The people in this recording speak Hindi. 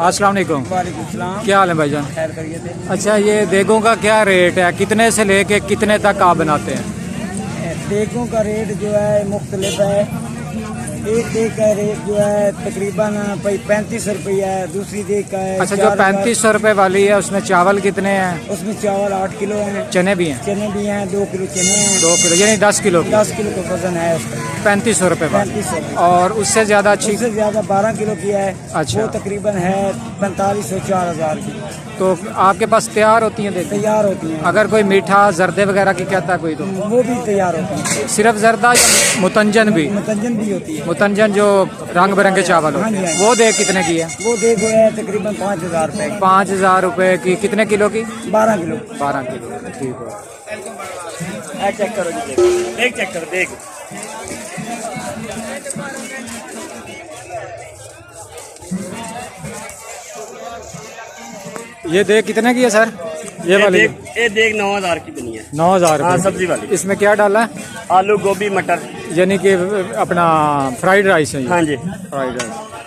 अस्सलाम वालेकुम। वालेकुम सलाम। क्या हाल है भाईजान? खैर करिए थे। अच्छा, ये देगों का क्या रेट है? कितने से लेके कितने तक आप बनाते हैं? देगों का रेट जो है मुख्तलिफ है। एक देग का रेट जो है तकरीबन 35 रुपया है। दूसरी देग का है अच्छा, जो 3500 रुपए वाली है उसमें चावल कितने हैं? उसमें चावल 8 किलो हैं। चने भी हैं? चने भी हैं, 2 किलो चने हैं। 2 किलो यानी 10 किलो की 10 किलो का वजन है उसका। 3500 रुपए वाली। 3500। और उससे ज्यादा अच्छी? उससे ज्यादा 12 किलो की है। अच्छा। वो तकरीबन है 4500 4000 की। तो आपके पास तैयार होती हैं देखें? तैयार होती हैं। अगर कोई मीठा जर्दे वगैरह की कहता है कोई, तो वो भी तैयार होती हैं। सिर्फ जर्दा या मुतंजन भी? मुतंजन भी होती है। मुतंजन जो रंग बिरंगे चावल होते हाँ जी, हैं, हाँ जी। वो देख कितने की है? वो देग है तकरीबन 5000 रुपए की। 5000 रुपए की। कितने किलो की? 12 किलो। 12 किलो। ठीक है। चेक करो जी, देख चेक करो देख। ये देख कितने की है सर? ये वाली ये देख 9000 की बनी है। 9000 हाँ, रुपए। सब्जी वाली। इसमें क्या डाला है? आलू गोभी मटर। यानी कि अपना फ्राइड राइस है ये? हाँ जी। Fried rice.